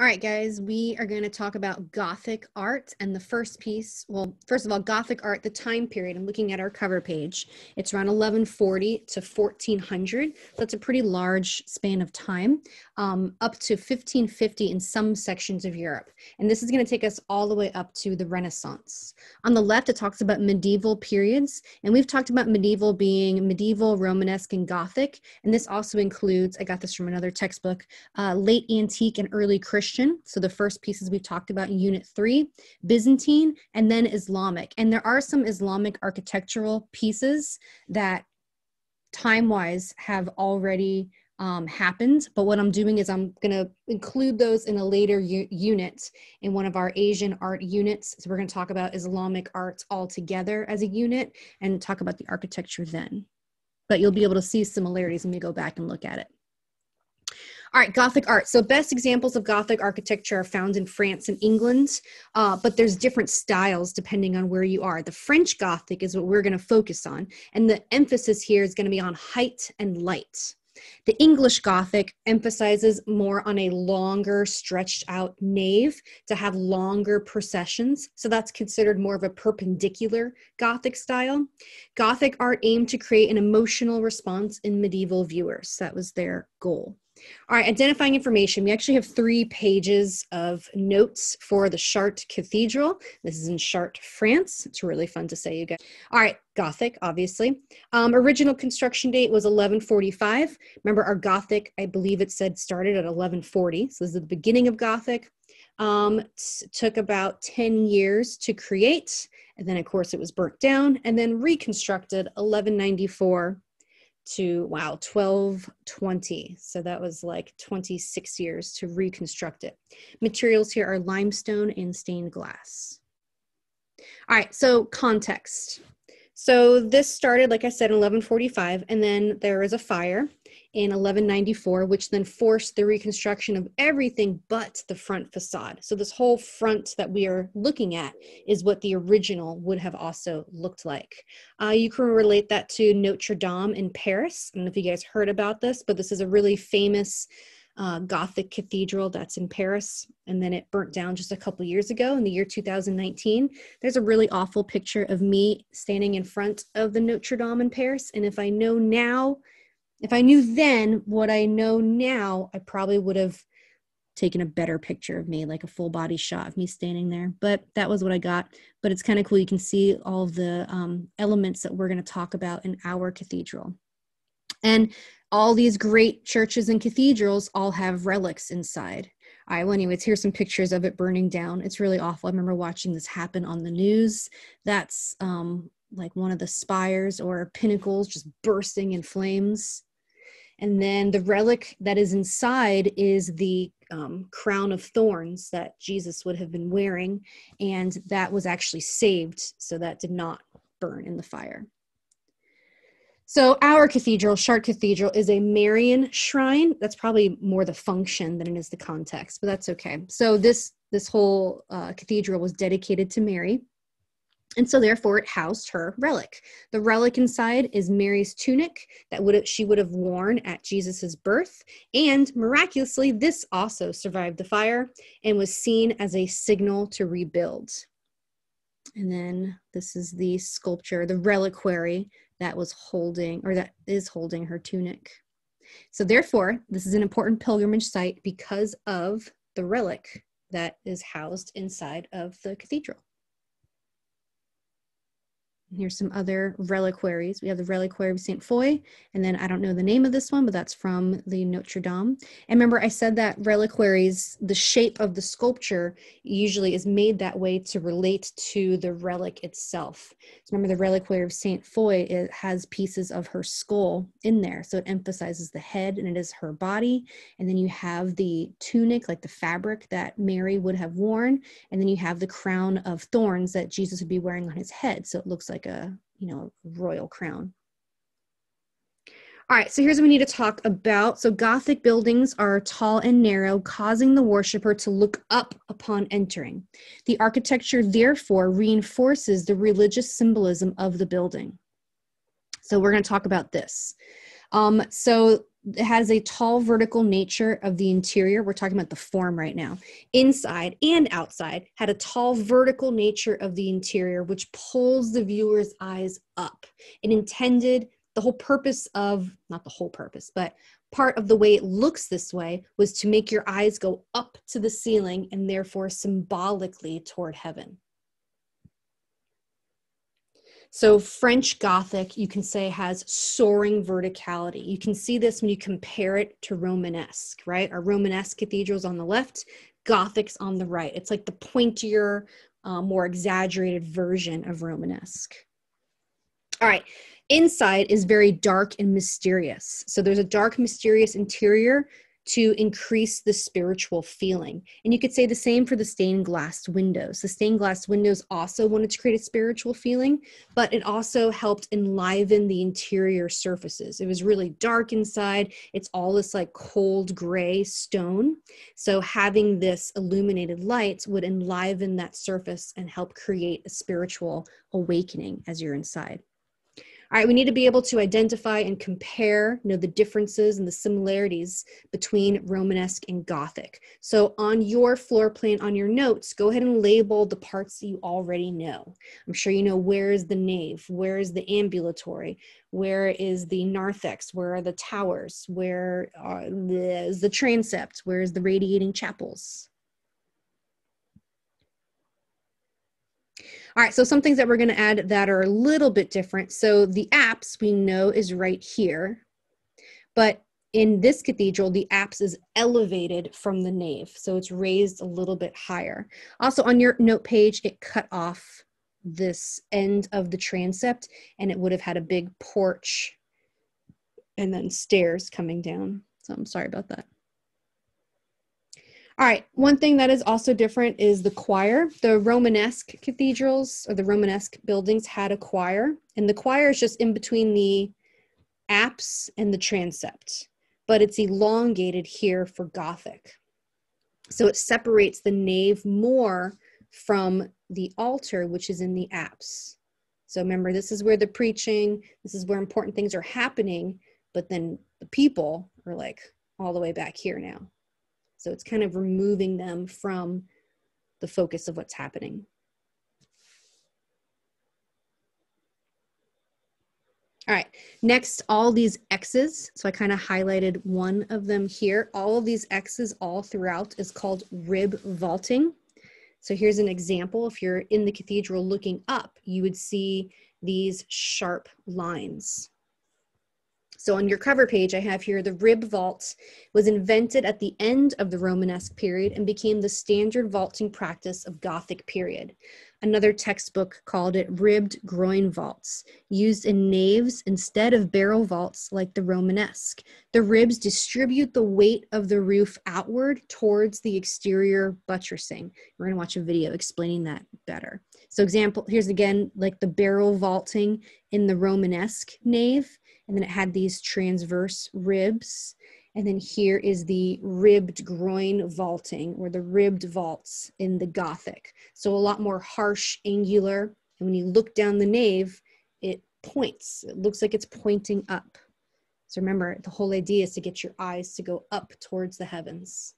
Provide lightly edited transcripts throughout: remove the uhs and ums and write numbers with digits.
All right, guys, we are going to talk about Gothic art. And the first piece, well, first of all, Gothic art, the time period, I'm looking at our cover page. It's around 1140 to 1400. That's a pretty large span of time, up to 1550 in some sections of Europe. And this is going to take us all the way up to the Renaissance. On the left, it talks about medieval periods. And we've talked about medieval being medieval, Romanesque, and Gothic. And this also includes, I got this from another textbook, late antique and early Christian. So the first pieces we've talked about in Unit 3, Byzantine, and then Islamic. And there are some Islamic architectural pieces that time-wise have already happened. But what I'm doing is I'm going to include those in a later unit in one of our Asian art units. So we're going to talk about Islamic art all together as a unit and talk about the architecture then. But you'll be able to see similarities when we go back and look at it. All right, Gothic art. So best examples of Gothic architecture are found in France and England, but there's different styles depending on where you are. The French Gothic is what we're going to focus on, and the emphasis here is going to be on height and light. The English Gothic emphasizes more on a longer, stretched out nave to have longer processions. So that's considered more of a perpendicular Gothic style. Gothic art aimed to create an emotional response in medieval viewers. That was their goal. All right, identifying information. We actually have 3 pages of notes for the Chartres Cathedral. This is in Chartres, France. It's really fun to say, you guys. All right, Gothic, obviously. Original construction date was 1145. Remember, our Gothic, I believe it said, started at 1140. So this is the beginning of Gothic. Took about 10 years to create. And then, of course, it was burnt down and then reconstructed 1194 to, wow, 1220. So that was like 26 years to reconstruct it. Materials here are limestone and stained glass. All right, so context. So this started, like I said, in 1145, and then there was a fire in 1194, which then forced the reconstruction of everything but the front facade. So this whole front that we are looking at is what the original would have also looked like. You can relate that to Notre Dame in Paris. I don't know if you guys heard about this, but this is a really famous Gothic cathedral that's in Paris, and then it burnt down just a couple years ago in the year 2019. There's a really awful picture of me standing in front of the Notre Dame in Paris, and if I know now, if I knew then what I know now, I probably would have taken a better picture of me, like a full body shot of me standing there, but that was what I got. But it's kind of cool. You can see all of the elements that we're going to talk about in our cathedral. And all these great churches and cathedrals all have relics inside. All right, well, anyways, here's some pictures of it burning down. It's really awful. I remember watching this happen on the news. That's like one of the spires or pinnacles just bursting in flames. And then the relic that is inside is the crown of thorns that Jesus would have been wearing. And that was actually saved, so that did not burn in the fire. So our cathedral, Chartres Cathedral, is a Marian shrine. That's probably more the function than it is the context, but that's okay. So this whole cathedral was dedicated to Mary, and so therefore it housed her relic. The relic inside is Mary's tunic that she would have worn at Jesus's birth, and miraculously, this also survived the fire and was seen as a signal to rebuild. And then this is the sculpture, the reliquary that was holding, or that is holding her tunic. So therefore, this is an important pilgrimage site because of the relic that is housed inside of the cathedral. Here's some other reliquaries. We have the Reliquary of St. Foy, and then I don't know the name of this one, but that's from the Notre Dame. And remember, I said that reliquaries, the shape of the sculpture usually is made that way to relate to the relic itself. So remember, the Reliquary of St. Foy, it has pieces of her skull in there. So it emphasizes the head, and it is her body. And then you have the tunic, like the fabric that Mary would have worn. And then you have the crown of thorns that Jesus would be wearing on his head. So it looks like a, royal crown. All right, so here's what we need to talk about. So Gothic buildings are tall and narrow, causing the worshiper to look up upon entering. The architecture, therefore, reinforces the religious symbolism of the building. So we're going to talk about this. So it has a tall vertical nature of the interior. We're talking about the form right now. Inside and outside had a tall vertical nature of the interior, which pulls the viewer's eyes up. It intended the whole purpose of, not the whole purpose, but part of the way it looks this way was to make your eyes go up to the ceiling and therefore symbolically toward heaven. So French Gothic, you can say, has soaring verticality. You can see this when you compare it to Romanesque, right? Our Romanesque cathedrals on the left, Gothic's on the right. It's like the pointier, more exaggerated version of Romanesque. All right, inside is very dark and mysterious. So there's a dark, mysterious interior to increase the spiritual feeling. And you could say the same for the stained glass windows. The stained glass windows also wanted to create a spiritual feeling, but it also helped enliven the interior surfaces. It was really dark inside. It's all this like cold gray stone. So having this illuminated light would enliven that surface and help create a spiritual awakening as you're inside. All right, we need to be able to identify and compare, the differences and the similarities between Romanesque and Gothic. So on your floor plan, on your notes, go ahead and label the parts that you already know. I'm sure you know where is the nave, where is the ambulatory, where is the narthex, where are the towers, where is the transept, where is the radiating chapels. All right, so some things that we're going to add that are a little bit different. So the apse we know is right here, but in this cathedral, the apse is elevated from the nave, so it's raised a little bit higher. Also on your note page, it cut off this end of the transept, and it would have had a big porch and then stairs coming down. So I'm sorry about that. All right, one thing that is also different is the choir. The Romanesque cathedrals or the Romanesque buildings had a choir, and the choir is just in between the apse and the transept, but it's elongated here for Gothic. So it separates the nave more from the altar, which is in the apse. So remember, this is where the preaching, this is where important things are happening, but then the people are like all the way back here now. So it's kind of removing them from the focus of what's happening. All right, next, all these X's. So I kind of highlighted one of them here. All of these X's all throughout is called rib vaulting. So here's an example. If you're in the cathedral looking up, you would see these sharp lines. So on your cover page, I have here the rib vault was invented at the end of the Romanesque period and became the standard vaulting practice of Gothic period. Another textbook called it ribbed groin vaults, used in naves instead of barrel vaults like the Romanesque. The ribs distribute the weight of the roof outward towards the exterior buttressing. We're going to watch a video explaining that better. So example, here's again like the barrel vaulting in the Romanesque nave. And then it had these transverse ribs. And then here is the ribbed groin vaulting or the ribbed vaults in the Gothic. So a lot more harsh, angular. And when you look down the nave, it points. It looks like it's pointing up. So remember, the whole idea is to get your eyes to go up towards the heavens.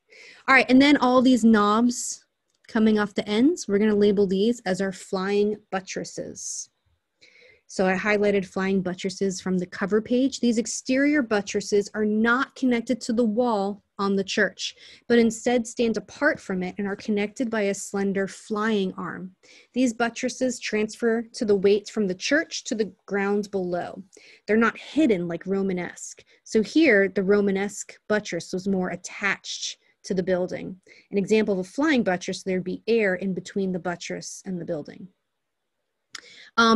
All right, and then all these knobs coming off the ends, we're going to label these as our flying buttresses. So I highlighted flying buttresses from the cover page. These exterior buttresses are not connected to the wall on the church, but instead stand apart from it and are connected by a slender flying arm. These buttresses transfer to the weight from the church to the ground below. They're not hidden like Romanesque. So here, the Romanesque buttress was more attached to the building. An example of a flying buttress, there'd be air in between the buttress and the building.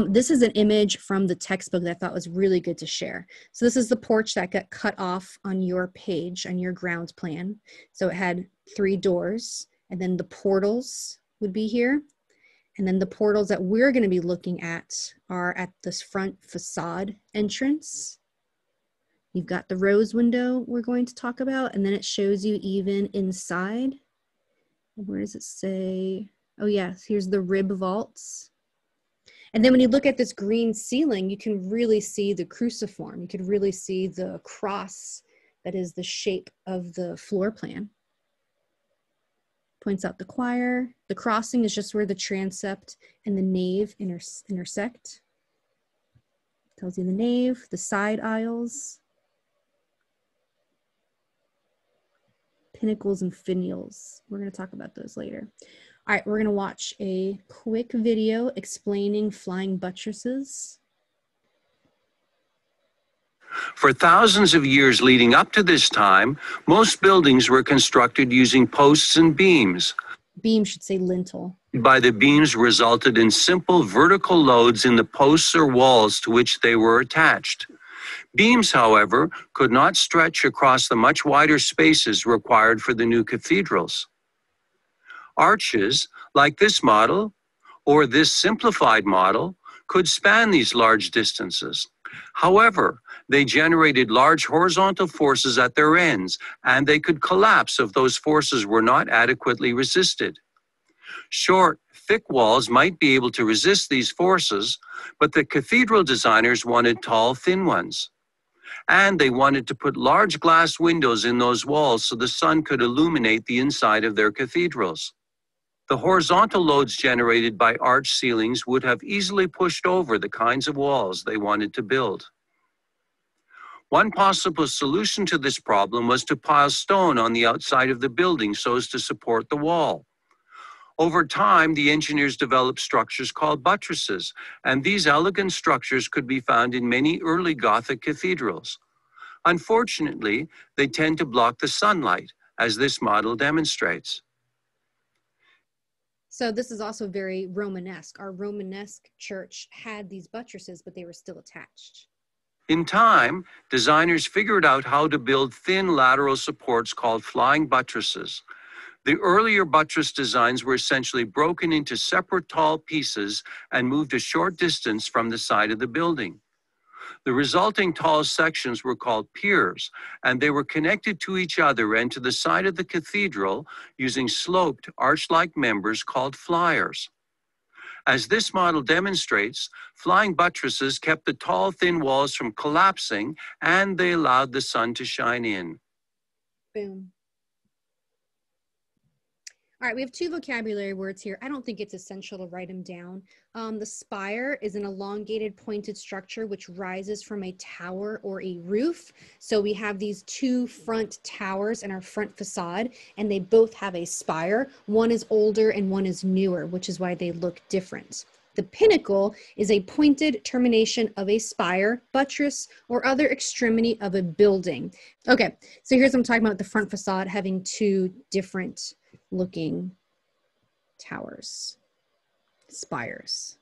This is an image from the textbook that I thought was really good to share. So this is the porch that got cut off on your page, on your ground plan. So it had 3 doors, and then the portals would be here. And then the portals that we're going to be looking at are at this front facade entrance. You've got the rose window we're going to talk about, and then it shows you even inside. Where does it say? Oh yes, here's the rib vaults. And then when you look at this green ceiling, you can really see the cruciform. You can really see the cross That is the shape of the floor plan. Points out the choir. The crossing is just where the transept and the nave intersect. Tells you the nave, the side aisles, pinnacles and finials. We're going to talk about those later. All right, we're going to watch a quick video explaining flying buttresses. For thousands of years leading up to this time, most buildings were constructed using posts and beams. Beam should say lintel. By the beams resulted in simple vertical loads in the posts or walls to which they were attached. Beams, however, could not stretch across the much wider spaces required for the new cathedrals. Arches, like this model, or this simplified model, could span these large distances. However, they generated large horizontal forces at their ends, and they could collapse if those forces were not adequately resisted. Short, thick walls might be able to resist these forces, but the cathedral designers wanted tall, thin ones. And they wanted to put large glass windows in those walls so the sun could illuminate the inside of their cathedrals. The horizontal loads generated by arch ceilings would have easily pushed over the kinds of walls they wanted to build. One possible solution to this problem was to pile stone on the outside of the building so as to support the wall. Over time, the engineers developed structures called buttresses, and these elegant structures could be found in many early Gothic cathedrals. Unfortunately, they tend to block the sunlight, as this model demonstrates. So this is also very Romanesque. Our Romanesque church had these buttresses, but they were still attached. In time, designers figured out how to build thin lateral supports called flying buttresses. The earlier buttress designs were essentially broken into separate tall pieces and moved a short distance from the side of the building. The resulting tall sections were called piers, and they were connected to each other and to the side of the cathedral using sloped arch-like members called flyers. As this model demonstrates, flying buttresses kept the tall, thin walls from collapsing, and they allowed the sun to shine in. Boom. All right, we have two vocabulary words here. I don't think it's essential to write them down. The spire is an elongated pointed structure which rises from a tower or a roof. So we have these two front towers in our front facade, and they both have a spire. One is older and one is newer, which is why they look different. The pinnacle is a pointed termination of a spire, buttress, or other extremity of a building. Okay, so here's what I'm talking about, the front facade having two different looking towers, spires.